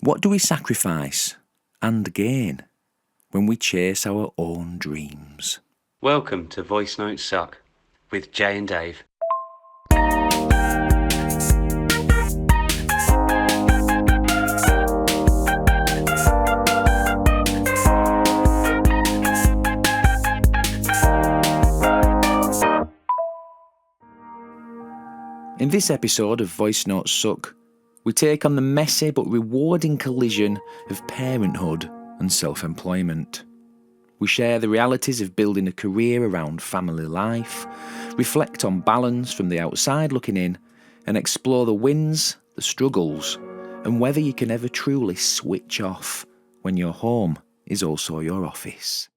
What do we sacrifice and gain when we chase our own dreams? Welcome to Voice Notes Suck with Jay and Dave. In this episode of Voice Notes Suck, we take on the messy but rewarding collision of parenthood and self-employment. We share the realities of building a career around family life, reflect on balance from the outside looking in, and explore the wins, the struggles, and whether you can ever truly switch off when your home is also your office.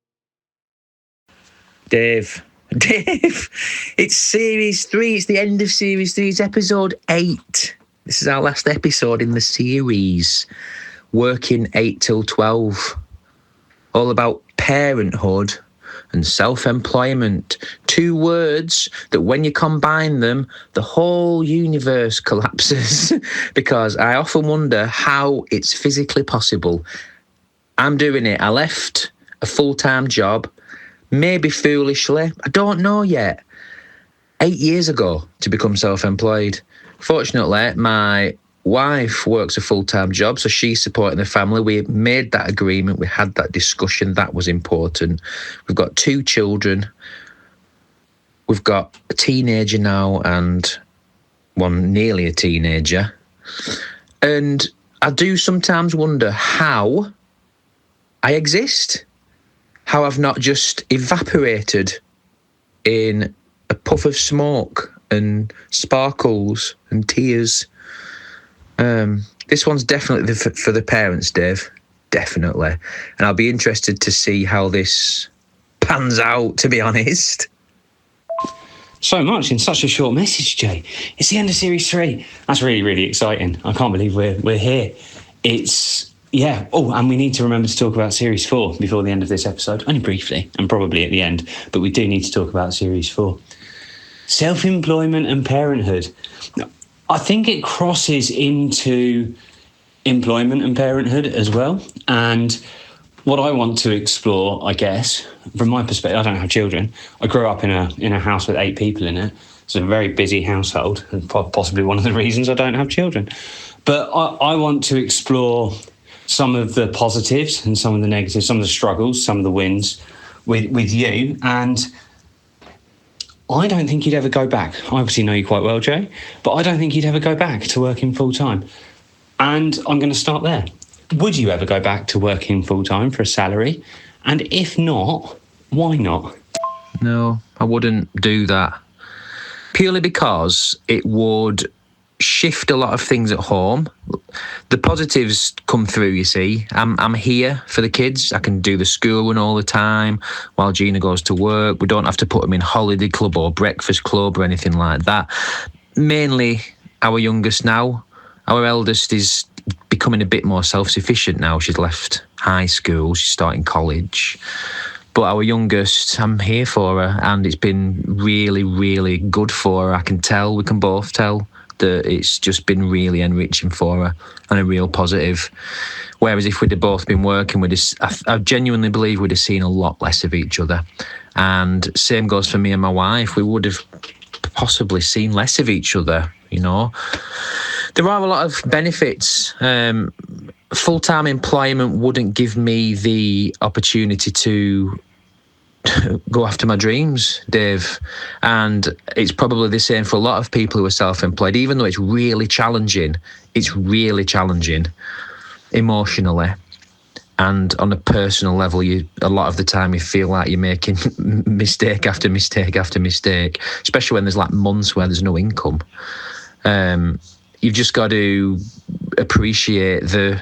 Dave, it's Series 3, it's the end of Series 3, it's Episode 8. This is our last episode in the series, working 8 till 12. All about parenthood and self-employment. Two words that when you combine them, the whole universe collapses. Because I often wonder how it's physically possible. I'm doing it. I left a full-time job, maybe foolishly, I don't know yet, 8 years ago to become self-employed. Fortunately, my wife works a full-time job, so she's supporting the family. We made that agreement. We had that discussion. That was important. We've got 2 children. We've got a teenager now and one nearly a teenager. And I do sometimes wonder how I exist, how I've not just evaporated in a puff of smoke and sparkles and tears. This one's definitely for the parents, Dave. Definitely. And I'll be interested to see how this pans out, to be honest. So much in such a short message, Jay. It's the end of Series 3. That's really, really exciting. I can't believe we're here. Yeah. Oh, and we need to remember to talk about Series 4 before the end of this episode. Only briefly, and probably at the end. But we do need to talk about Series 4. Self-employment and parenthood. I think it crosses into employment and parenthood as well. And what I want to explore, I guess, from my perspective, I don't have children. I grew up in a house with 8 people in it. It's a very busy household, and possibly one of the reasons I don't have children. But I want to explore some of the positives and some of the negatives, some of the struggles, some of the wins with you. And I don't think you'd ever go back. I obviously know you quite well, Jay, but I don't think you'd ever go back to working full-time. And I'm going to start there. Would you ever go back to working full-time for a salary? And if not, why not? No, I wouldn't do that. Purely because it would shift a lot of things at home. The positives come through, you see. I'm here for the kids. I can do the school run all the time while Gina goes to work. We don't have to put them in holiday club or breakfast club or anything like that. Mainly our youngest now. Our eldest is becoming a bit more self-sufficient now. She's left high school. She's starting college. But our youngest, I'm here for her, and it's been really, really good for her. I can tell, we can both tell, that it's just been really enriching for her and a real positive. Whereas if we'd have both been working, I genuinely believe we'd have seen a lot less of each other. And same goes for me and my wife. We would have possibly seen less of each other, you know. There are a lot of benefits. Full-time employment wouldn't give me the opportunity to go after my dreams, Dave. And it's probably the same for a lot of people who are self-employed, even though it's really challenging emotionally. And on a personal level, a lot of the time you feel like you're making mistake after mistake after mistake, especially when there's like months where there's no income. You've just got to appreciate the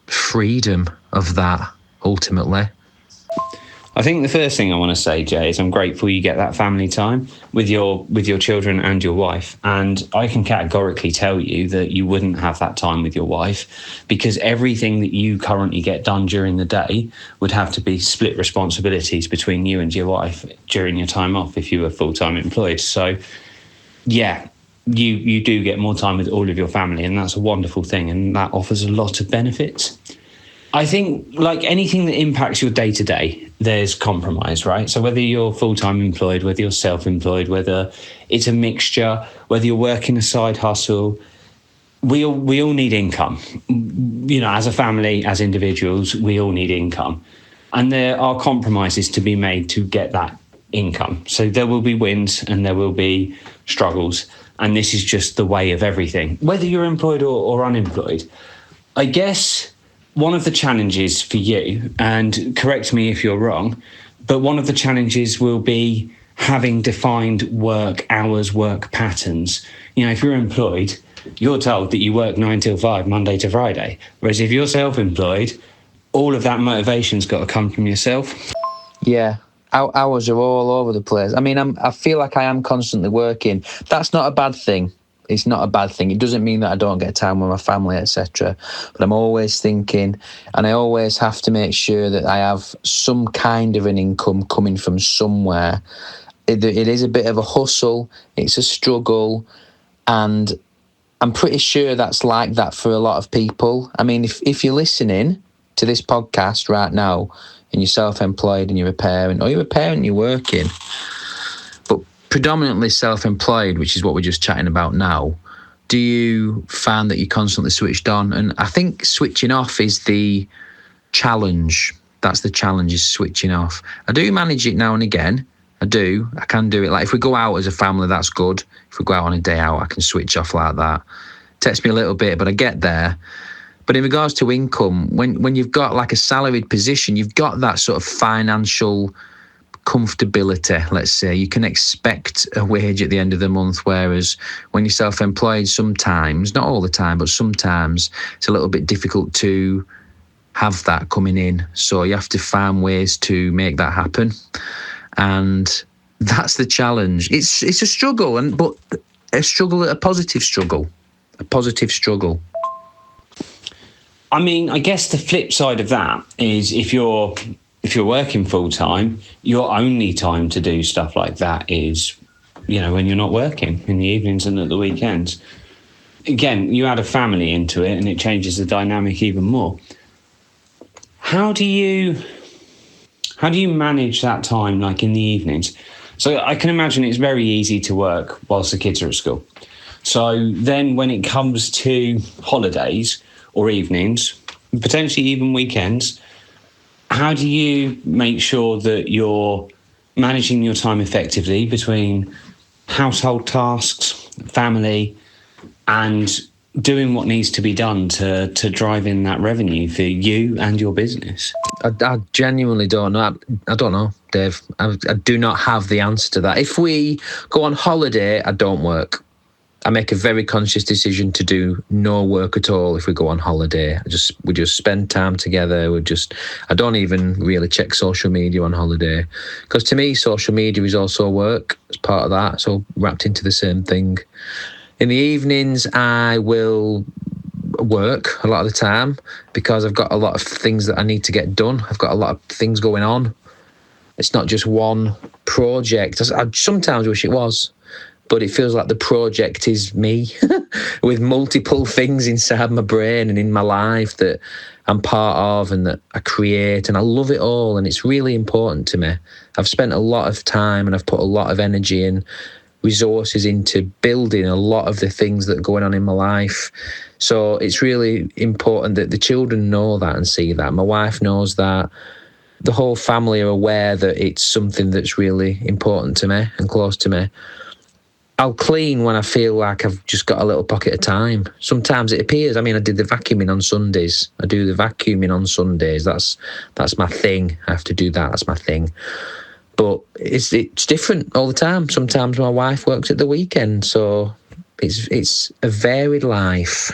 freedom of that, ultimately. I think the first thing I want to say, Jay, is I'm grateful you get that family time with your children and your wife. And I can categorically tell you that you wouldn't have that time with your wife, because everything that you currently get done during the day would have to be split responsibilities between you and your wife during your time off if you were full-time employed. So, yeah, you do get more time with all of your family, and that's a wonderful thing, and that offers a lot of benefits. I think, like anything that impacts your day-to-day, there's compromise, right? So whether you're full-time employed, whether you're self-employed, whether it's a mixture, whether you're working a side hustle, we all need income. You know, as a family, as individuals, we all need income. And there are compromises to be made to get that income. So there will be wins and there will be struggles. And this is just the way of everything, whether you're employed or unemployed. I guess one of the challenges for you, and correct me if you're wrong, but one of the challenges will be having defined work hours, work patterns. You know, if you're employed, you're told that you work 9 till 5, Monday to Friday. Whereas if you're self-employed, all of that motivation's got to come from yourself. Yeah. Hours are all over the place. I mean, I feel like I am constantly working. That's not a bad thing. It's not a bad thing. It doesn't mean that I don't get time with my family, etc. But I'm always thinking, and I always have to make sure that I have some kind of an income coming from somewhere. It is a bit of a hustle. It's a struggle. And I'm pretty sure that's like that for a lot of people. I mean, if you're listening to this podcast right now, and you're self-employed and you're a parent, or you're a parent and you're working, but predominantly self-employed, which is what we're just chatting about now, do you find that you're constantly switched on? And I think switching off is the challenge. That's the challenge, is switching off. I do manage it now and again. I can do it. Like if we go out as a family, that's good. If we go out on a day out, I can switch off like that. It takes me a little bit, but I get there. But in regards to income, when you've got like a salaried position, you've got that sort of financial comfortability, let's say. You can expect a wage at the end of the month, whereas when you're self-employed, sometimes, not all the time, but sometimes it's a little bit difficult to have that coming in. So you have to find ways to make that happen. And that's the challenge. It's a struggle, but a struggle, a positive struggle. I mean, I guess the flip side of that is if you're working full time, your only time to do stuff like that is, you know, when you're not working in the evenings and at the weekends. Again, you add a family into it and it changes the dynamic even more. How do you manage that time, like in the evenings? So I can imagine it's very easy to work whilst the kids are at school. So then when it comes to holidays or evenings, potentially even weekends, how do you make sure that you're managing your time effectively between household tasks, family, and doing what needs to be done to drive in that revenue for you and your business? I genuinely don't know. I don't know, Dave. I do not have the answer to that. If we go on holiday, I don't work. I make a very conscious decision to do no work at all if we go on holiday. We just spend time together. I don't even really check social media on holiday, because to me, social media is also work. It's part of that. It's all wrapped into the same thing. In the evenings, I will work a lot of the time because I've got a lot of things that I need to get done. I've got a lot of things going on. It's not just one project. I sometimes wish it was, but it feels like the project is me with multiple things inside my brain and in my life that I'm part of and that I create, and I love it all, and it's really important to me. I've spent a lot of time and I've put a lot of energy and resources into building a lot of the things that are going on in my life. So it's really important that the children know that and see that. My wife knows that. The whole family are aware that it's something that's really important to me and close to me. I'll clean when I feel like I've just got a little pocket of time. Sometimes it appears. I mean, I did the vacuuming on Sundays. I do the vacuuming on Sundays. That's my thing. I have to do that. That's my thing. But it's different all the time. Sometimes my wife works at the weekend, so it's a varied life.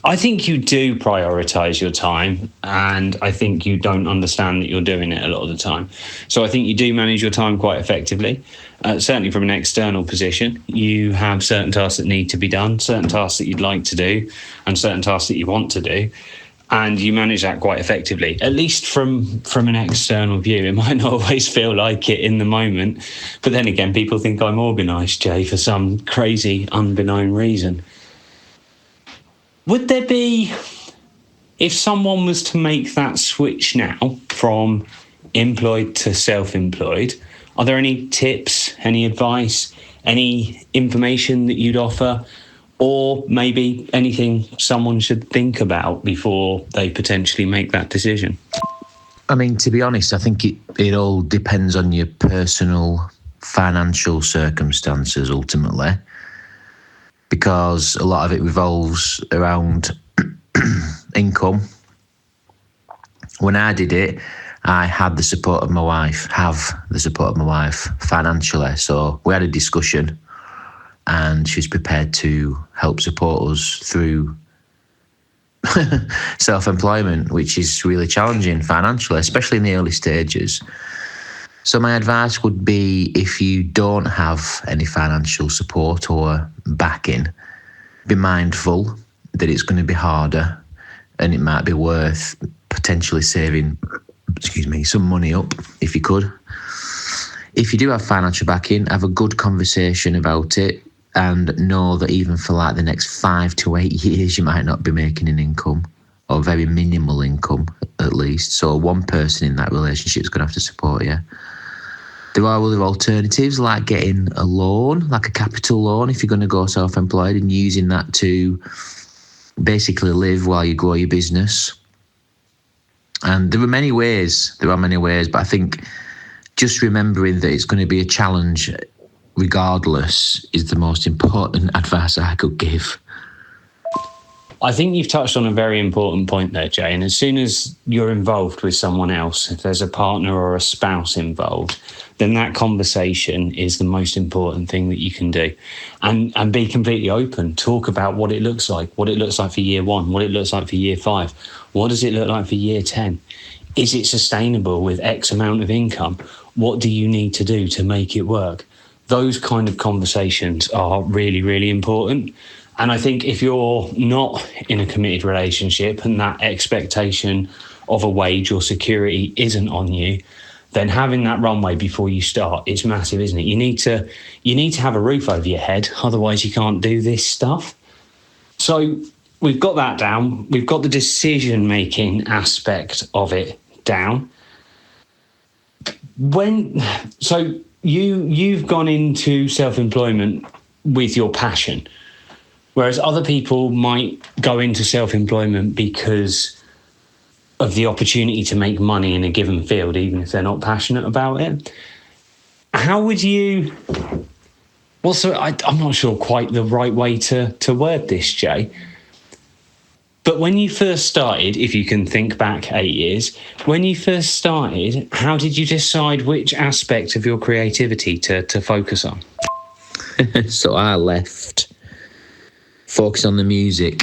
I think you do prioritise your time, and I think you don't understand that you're doing it a lot of the time. So I think you do manage your time quite effectively. Certainly from an external position, you have certain tasks that need to be done, certain tasks that you'd like to do, and certain tasks that you want to do. and you manage that quite effectively, at least from an external view. It might not always feel like it in the moment, but then again, people think I'm organised, Jay, for some crazy unbeknown reason. Would there be, if someone was to make that switch now from employed to self-employed, are there any tips, any advice, any information that you'd offer, or maybe anything someone should think about before they potentially make that decision? I mean, to be honest, I think it all depends on your personal financial circumstances ultimately, because a lot of it revolves around income. When I did it, I have the support of my wife financially. So we had a discussion, and she's prepared to help support us through self-employment, which is really challenging financially, especially in the early stages. So my advice would be, if you don't have any financial support or backing, be mindful that it's going to be harder, and it might be worth potentially saving some money up if you could. If you do have financial backing, have a good conversation about it, and know that even for like the next 5 to 8 years, you might not be making an income, or very minimal income at least. So one person in that relationship is going to have to support you. There are other alternatives, like getting a loan, like a capital loan, if you're going to go self-employed, and using that to basically live while you grow your business. And there are many ways, but I think just remembering that it's going to be a challenge regardless is the most important advice I could give. I think you've touched on a very important point there, Jay. And as soon as you're involved with someone else, if there's a partner or a spouse involved, then that conversation is the most important thing that you can do. And be completely open. Talk about what it looks like for year 1, what it looks like for year 5. What does it look like for year 10? Is it sustainable with X amount of income? What do you need to do to make it work? Those kind of conversations are really, really important. And I think if you're not in a committed relationship and that expectation of a wage or security isn't on you, then having that runway before you start is massive, isn't it? You need to have a roof over your head, otherwise you can't do this stuff. So we've got that down. We've got the decision-making aspect of it down. You've gone into self-employment with your passion, whereas other people might go into self-employment because of the opportunity to make money in a given field, even if they're not passionate about it. How would you... Well, so I'm not sure quite the right way to word this, Jay. But when you first started, if you can think back 8 years, when you first started, how did you decide which aspect of your creativity to focus on? So I left focus on the music,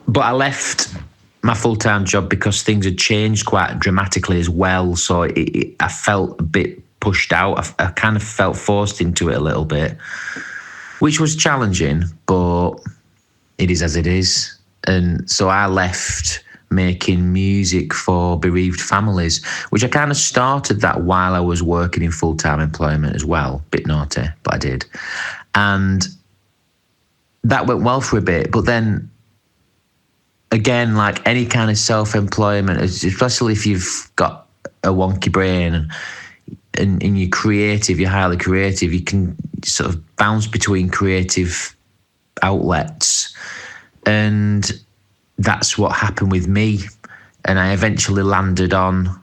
but I left my full-time job because things had changed quite dramatically as well. So I felt a bit pushed out. I kind of felt forced into it a little bit, which was challenging, but it is as it is. And so I left making music for bereaved families, which I kind of started that while I was working in full-time employment as well. Bit naughty, but I did. And that went well for a bit. But then again, like any kind of self-employment, especially if you've got a wonky brain and you're creative, you're highly creative, you can sort of bounce between creative outlets. And that's what happened with me. And I eventually landed on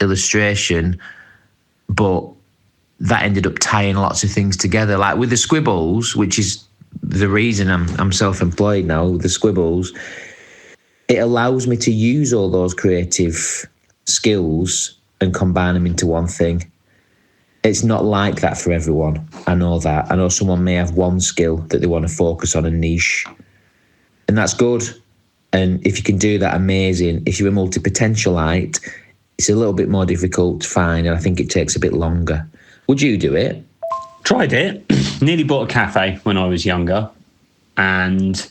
illustration, but that ended up tying lots of things together. Like with the scribbles, which is the reason I'm self-employed now, the scribbles, it allows me to use all those creative skills and combine them into one thing. It's not like that for everyone. I know that. I know someone may have one skill that they want to focus on, a niche, and that's good. And if you can do that, amazing. If you're a multi-potentialite, it's a little bit more difficult to find, and I think it takes a bit longer. Would you do it? Tried it. Nearly bought a cafe when I was younger, and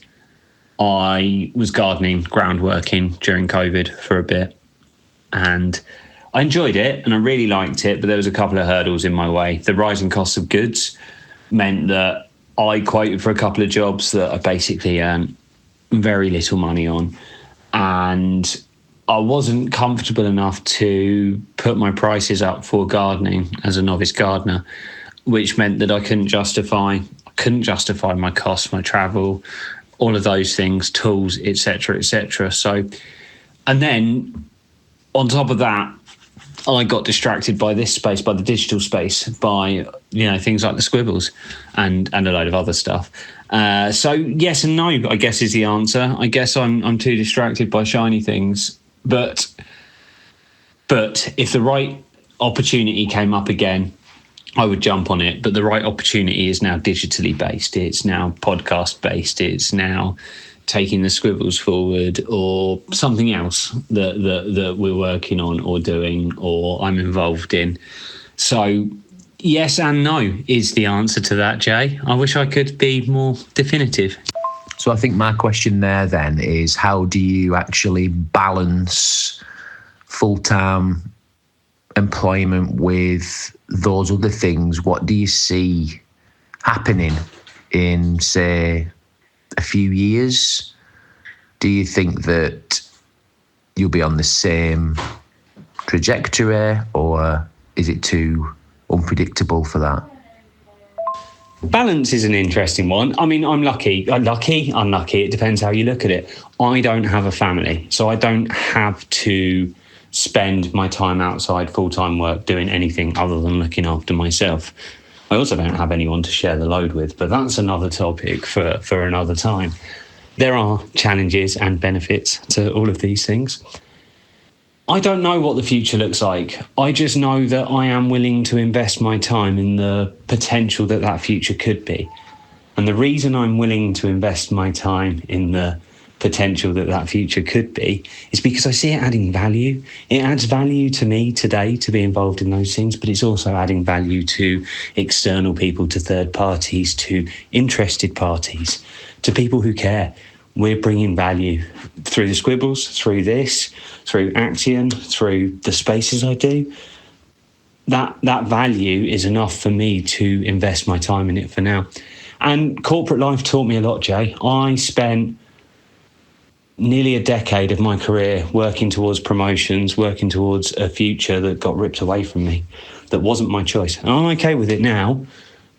I was gardening, ground working during COVID for a bit, and I enjoyed it and I really liked it, but there was a couple of hurdles in my way. The rising cost of goods meant that I quoted for a couple of jobs that I basically earned very little money on, and I wasn't comfortable enough to put my prices up for gardening as a novice gardener, which meant that I couldn't justify my costs, my travel, all of those things, tools, etc., etc. So, and then on top of that, I got distracted by this space, by the digital space, by things like the Squibbles and a load of other stuff. So yes and no, I guess, is the answer. I guess I'm too distracted by shiny things, but if the right opportunity came up again, I would jump on it. But the right opportunity is now digitally based. It's now podcast based. It's now taking the Squibbles forward, or something else that we're working on or doing or I'm involved in. So yes and no is the answer to that, Jay. I wish I could be more definitive. So I think my question there then is, how do you actually balance full-time employment with those other things? What do you see happening in, say, a few years? Do you think that you'll be on the same trajectory, or is it too unpredictable for that? Balance is an interesting one. I mean, I'm lucky, unlucky. It depends how you look at it. I don't have a family, so I don't have to spend my time outside full-time work doing anything other than looking after myself. I also don't have anyone to share the load with, but that's another topic for another time. There are challenges and benefits to all of these things. I don't know what the future looks like. I just know that I am willing to invest my time in the potential that future could be. And the reason I'm willing to invest my time in the potential that future could be is because I see it adding value. It adds value to me today to be involved in those things, but it's also adding value to external people, to third parties, to interested parties, to people who care. We're bringing value through the Squibbles, through this, through Action, through the spaces I do. That value is enough for me to invest my time in it for now. And corporate life taught me a lot, Jay. I spent nearly a decade of my career working towards promotions, working towards a future that got ripped away from me, that wasn't my choice. And I'm okay with it now,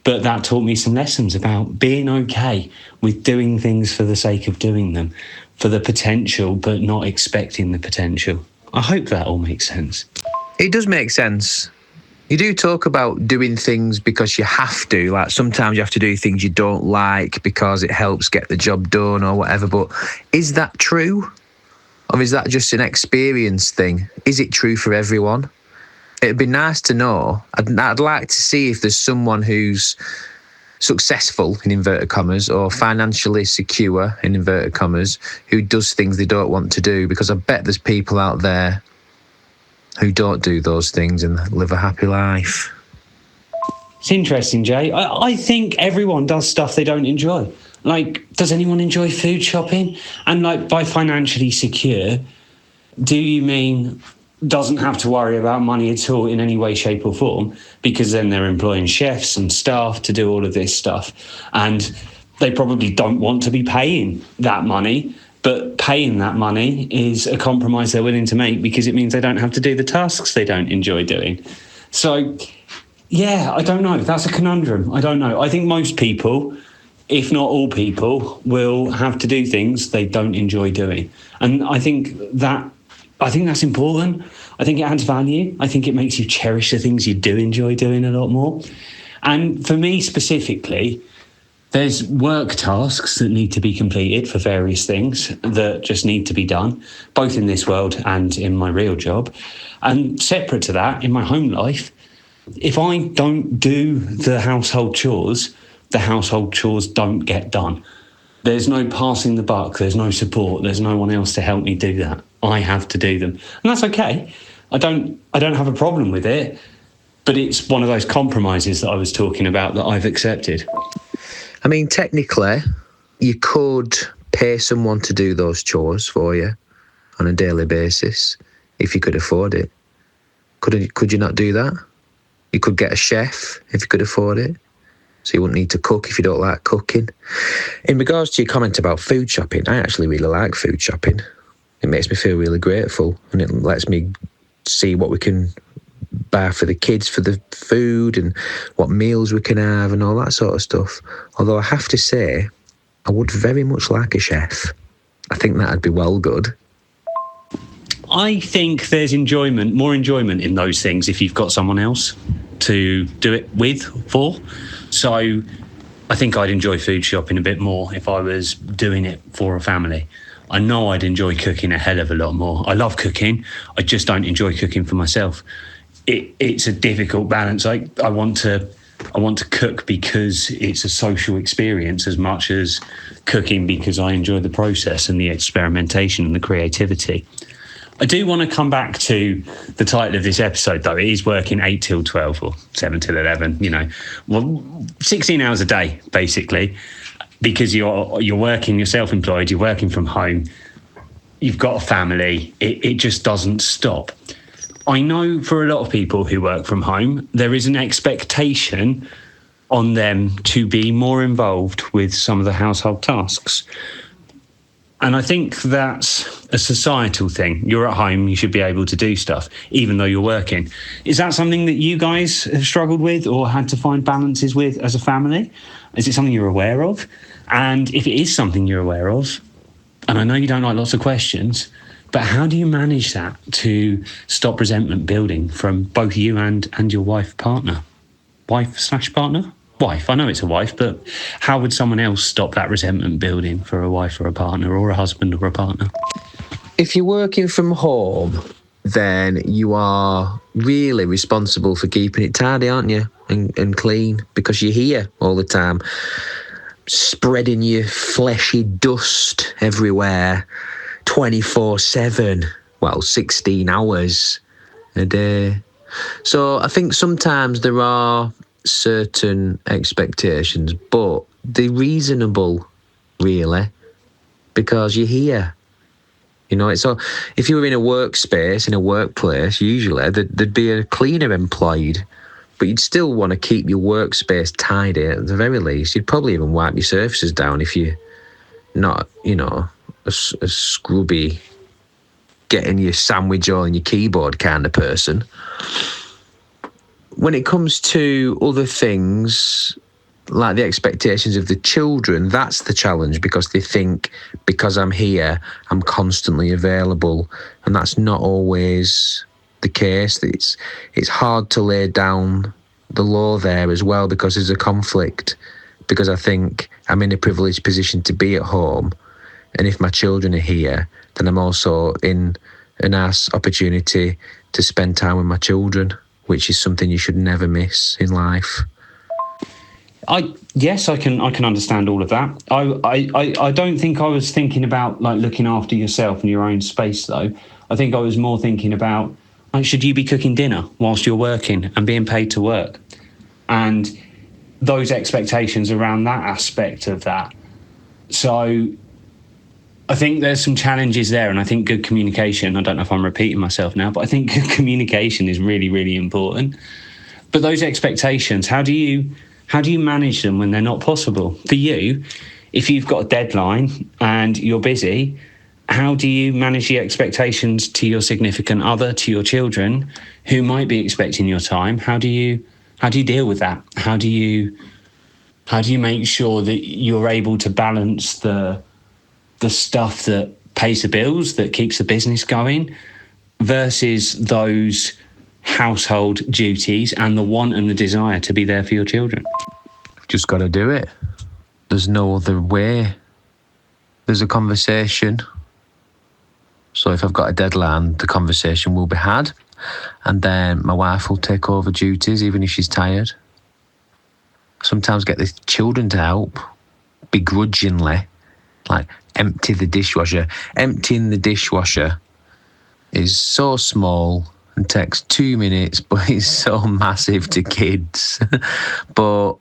but that taught me some lessons about being okay with doing things for the sake of doing them, for the potential, but not expecting the potential. I hope that all makes sense. It does make sense. You do talk about doing things because you have to. Like, sometimes you have to do things you don't like because it helps get the job done or whatever. But is that true? Or is that just an experience thing? Is it true for everyone? It'd be nice to know. I'd like to see if there's someone who's successful, in inverted commas, or financially secure, in inverted commas, who does things they don't want to do. Because I bet there's people out there who don't do those things and live a happy life. It's interesting, Jay. I think everyone does stuff they don't enjoy. Like, does anyone enjoy food shopping? And like, by financially secure, do you mean doesn't have to worry about money at all in any way, shape or form? Because then they're employing chefs and staff to do all of this stuff. And they probably don't want to be paying that money. But paying that money is a compromise they're willing to make because it means they don't have to do the tasks they don't enjoy doing. So, yeah, I don't know. That's a conundrum. I don't know. I think most people, if not all people, will have to do things they don't enjoy doing. And I think that's important. I think it adds value. I think it makes you cherish the things you do enjoy doing a lot more. And for me specifically, there's work tasks that need to be completed for various things that just need to be done, both in this world and in my real job. And separate to that, in my home life, if I don't do the household chores don't get done. There's no passing the buck. There's no support. There's no one else to help me do that. I have to do them. And that's okay. I don't have a problem with it, but it's one of those compromises that I was talking about that I've accepted. I mean, technically, you could pay someone to do those chores for you on a daily basis if you could afford it. Could you not do that? You could get a chef if you could afford it. So you wouldn't need to cook if you don't like cooking. In regards to your comment about food shopping, I actually really like food shopping. It makes me feel really grateful, and it lets me see what we can buy for the kids for the food and what meals we can have and all that sort of stuff. Although I have to say, I would very much like a chef. I think that'd be well good. I think there's more enjoyment in those things if you've got someone else to do it for. So I think I'd enjoy food shopping a bit more if I was doing it for a family. I know I'd enjoy cooking a hell of a lot more. I love cooking. I just don't enjoy cooking for myself. It's a difficult balance. I want to cook because it's a social experience as much as cooking because I enjoy the process and the experimentation and the creativity. I do want to come back to the title of this episode, though. It is working 8 till 12 or 7 till 11, 16 hours a day, basically, because you're working, you're self-employed, you're working from home, you've got a family. It just doesn't stop. I know for a lot of people who work from home, there is an expectation on them to be more involved with some of the household tasks. And I think that's a societal thing. You're at home, you should be able to do stuff, even though you're working. Is that something that you guys have struggled with or had to find balances with as a family? Is it something you're aware of? And if it is something you're aware of, and I know you don't like lots of questions, but how do you manage that to stop resentment building from both you and your partner? Wife/partner? Wife, I know it's a wife, but how would someone else stop that resentment building for a wife or a partner or a husband or a partner? If you're working from home, then you are really responsible for keeping it tidy, aren't you? And clean, because you're here all the time, spreading your fleshy dust everywhere 24/7, 16 hours a day. So I think sometimes there are certain expectations, but they're reasonable, really, because you're here. It's all, if you were in a workspace, in a workplace, usually there'd be a cleaner employed, but you'd still want to keep your workspace tidy at the very least. You'd probably even wipe your surfaces down if you're not, a scrubby, getting your sandwich all in your keyboard kind of person. When it comes to other things, like the expectations of the children, that's the challenge, because they think because I'm here, I'm constantly available. And that's not always the case. It's hard to lay down the law there as well, because there's a conflict. Because I think I'm in a privileged position to be at home. And if my children are here, then I'm also in a nice opportunity to spend time with my children, which is something you should never miss in life. Yes, I can understand all of that. I don't think I was thinking about looking after yourself and your own space, though. I think I was more thinking about should you be cooking dinner whilst you're working and being paid to work, and those expectations around that aspect of that. So I think there's some challenges there, and I think good communication, I don't know if I'm repeating myself now, but I think good communication is really, really important. But those expectations, how do you manage them when they're not possible? For you, if you've got a deadline and you're busy, how do you manage the expectations to your significant other, to your children, who might be expecting your time? How do you deal with that? How do you make sure that you're able to balance the stuff that pays the bills, that keeps the business going, versus those household duties and the want and the desire to be there for your children? Just got to do it. There's no other way. There's a conversation. So if I've got a deadline, the conversation will be had. And then my wife will take over duties, even if she's tired. Sometimes get the children to help, begrudgingly, empty the dishwasher. Emptying the dishwasher is so small and takes 2 minutes, but it's so massive to kids. But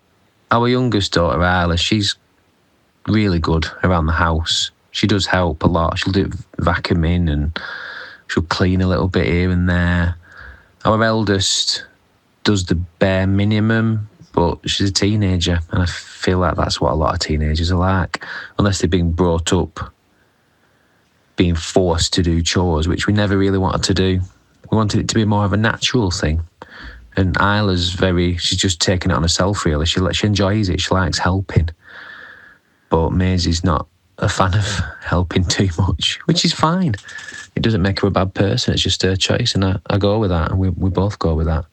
our youngest daughter, Isla, she's really good around the house. She does help a lot. She'll do vacuuming and she'll clean a little bit here and there. Our eldest does the bare minimum, but she's a teenager, and I feel like that's what a lot of teenagers are like, unless they're being brought up being forced to do chores, which we never really wanted to do. We wanted it to be more of a natural thing. And Isla's she's just taking it on herself, really. She enjoys it. She likes helping. But Maisie's not a fan of helping too much, which is fine. It doesn't make her a bad person. It's just her choice, and I go with that, and we both go with that.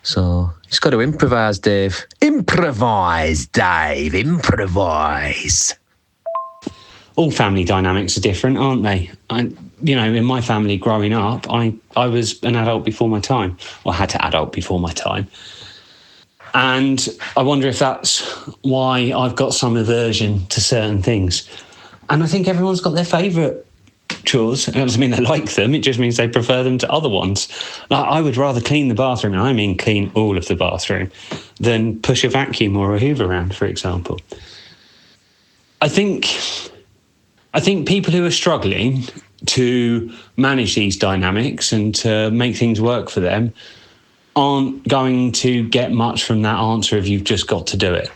So just got to improvise, Dave. Improvise, Dave. Improvise. All family dynamics are different, aren't they? In my family growing up, I was an adult before my time, or had to adult before my time. And I wonder if that's why I've got some aversion to certain things. And I think everyone's got their favourite chores. It doesn't mean they like them, it just means they prefer them to other ones. Like, I would rather clean the bathroom, and I mean clean all of the bathroom, than push a vacuum or a hoover around, for example. I think people who are struggling to manage these dynamics and to make things work for them aren't going to get much from that answer if you've just got to do it.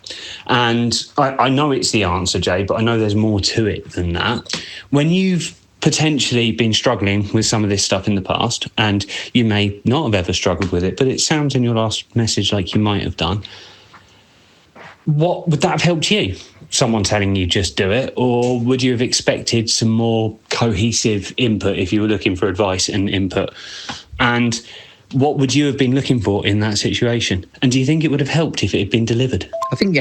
And I know it's the answer, Jay, but I know there's more to it than that. When you've potentially been struggling with some of this stuff in the past, and you may not have ever struggled with it, but it sounds in your last message like you might have done, what would that have helped you? Someone telling you just do it, or would you have expected some more cohesive input if you were looking for advice and input? And what would you have been looking for in that situation? And do you think it would have helped if it had been delivered? I think,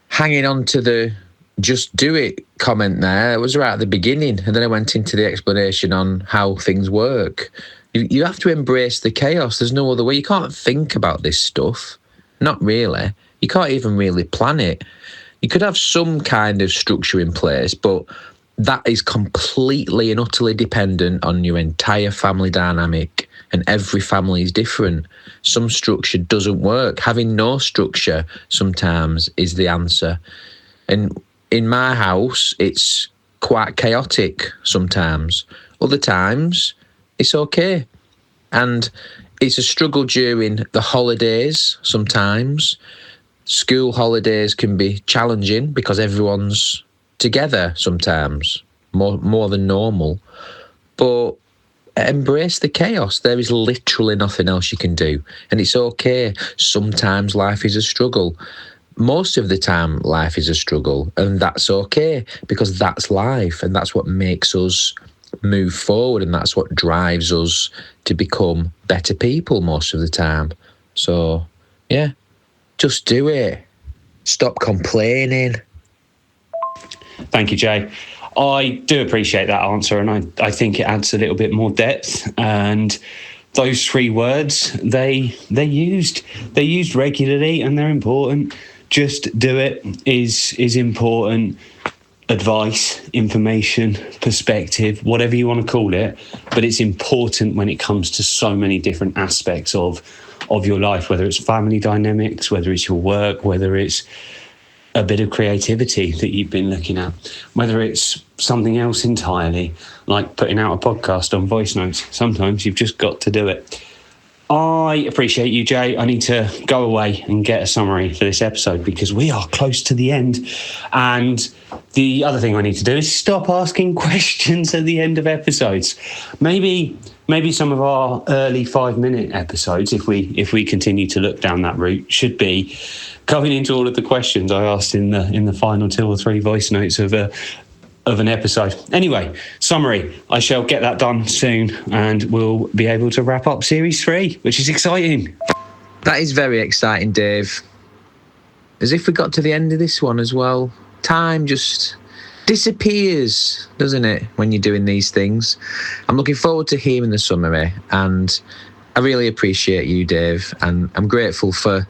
hanging on to the just do it comment there, it was right at the beginning, and then I went into the explanation on how things work. You have to embrace the chaos. There's no other way. You can't think about this stuff. Not really. You can't even really plan it. You could have some kind of structure in place, but that is completely and utterly dependent on your entire family dynamic, and every family is different. Some structure doesn't work. Having no structure sometimes is the answer. And in my house, it's quite chaotic sometimes. Other times, it's okay. And it's a struggle during the holidays sometimes. School holidays can be challenging because everyone's together sometimes, more than normal. But embrace the chaos. There is literally nothing else you can do. And it's okay. Sometimes life is a struggle. Most of the time, life is a struggle. And that's okay, because that's life. And that's what makes us move forward. And that's what drives us to become better people most of the time. So, just do it. Stop complaining. Thank you, Jay. I do appreciate that answer, and I think it adds a little bit more depth. And those 3 words, they're used regularly, and they're important. Just do it is important. Advice, information, perspective, whatever you want to call it, but it's important when it comes to so many different aspects of your life, whether it's family dynamics, whether it's your work, whether it's a bit of creativity that you've been looking at, whether it's something else entirely, like putting out a podcast on voice notes. Sometimes you've just got to do it. I appreciate you, Jay. I need to go away and get a summary for this episode because we are close to the end. And the other thing I need to do is stop asking questions at the end of episodes. Maybe some of our early 5-minute episodes, if we continue to look down that route, should be going into all of the questions I asked in the final 2 or 3 voice notes of an episode. Anyway, summary. I shall get that done soon, and we'll be able to wrap up Series 3, which is exciting. That is very exciting, Dave. As if we got to the end of this one as well. Time just disappears, doesn't it, when you're doing these things? I'm looking forward to hearing the summary, and I really appreciate you, Dave, and I'm grateful for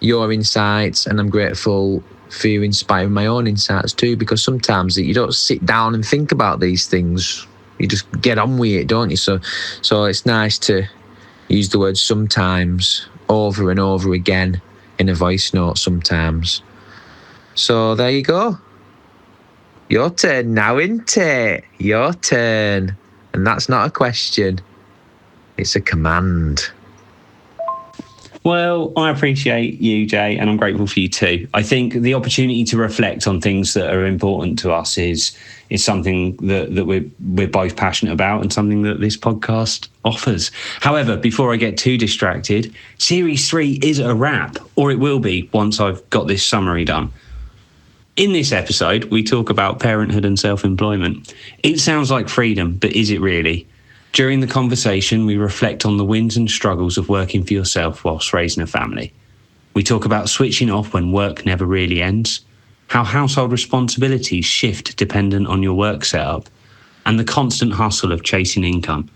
your insights, and I'm grateful for you inspiring my own insights too, because sometimes you don't sit down and think about these things. You just get on with it, don't you? So it's nice to use the word sometimes over and over again in a voice note sometimes. So there you go. Your turn now, isn't it? Your turn. And that's not a question. It's a command. Well, I appreciate you, Jay, and I'm grateful for you too. I think the opportunity to reflect on things that are important to us is something that we're both passionate about and something that this podcast offers. However, before I get too distracted, Series 3 is a wrap, or it will be once I've got this summary done. In this episode, we talk about parenthood and self-employment. It sounds like freedom, but is it really? During the conversation, we reflect on the wins and struggles of working for yourself whilst raising a family. We talk about switching off when work never really ends, how household responsibilities shift dependent on your work setup, and the constant hustle of chasing income.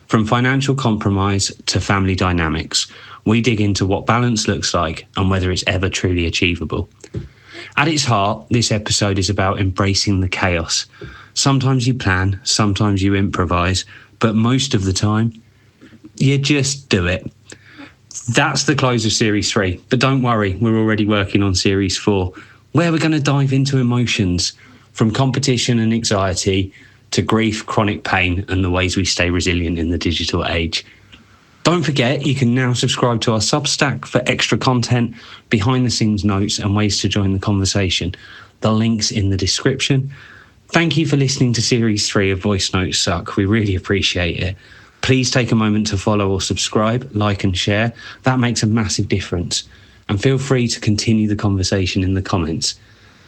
From financial compromise to family dynamics, we dig into what balance looks like and whether it's ever truly achievable. At its heart, this episode is about embracing the chaos. Sometimes you plan, sometimes you improvise, but most of the time, you just do it. That's the close of Series 3. But don't worry, we're already working on Series 4, where we're going to dive into emotions, from competition and anxiety to grief, chronic pain, and the ways we stay resilient in the digital age. Don't forget, you can now subscribe to our Substack for extra content, behind-the-scenes notes, and ways to join the conversation. The link's in the description. Thank you for listening to Series 3 of Voice Notes Suck. We really appreciate it. Please take a moment to follow or subscribe, like and share. That makes a massive difference. And feel free to continue the conversation in the comments.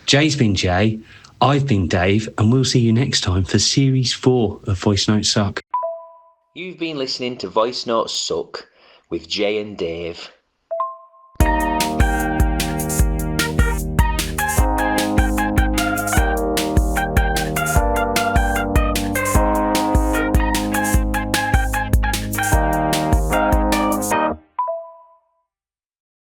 Jay's been Jay, I've been Dave, and we'll see you next time for Series 4 of Voice Notes Suck. You've been listening to Voice Notes Suck with Jay and Dave.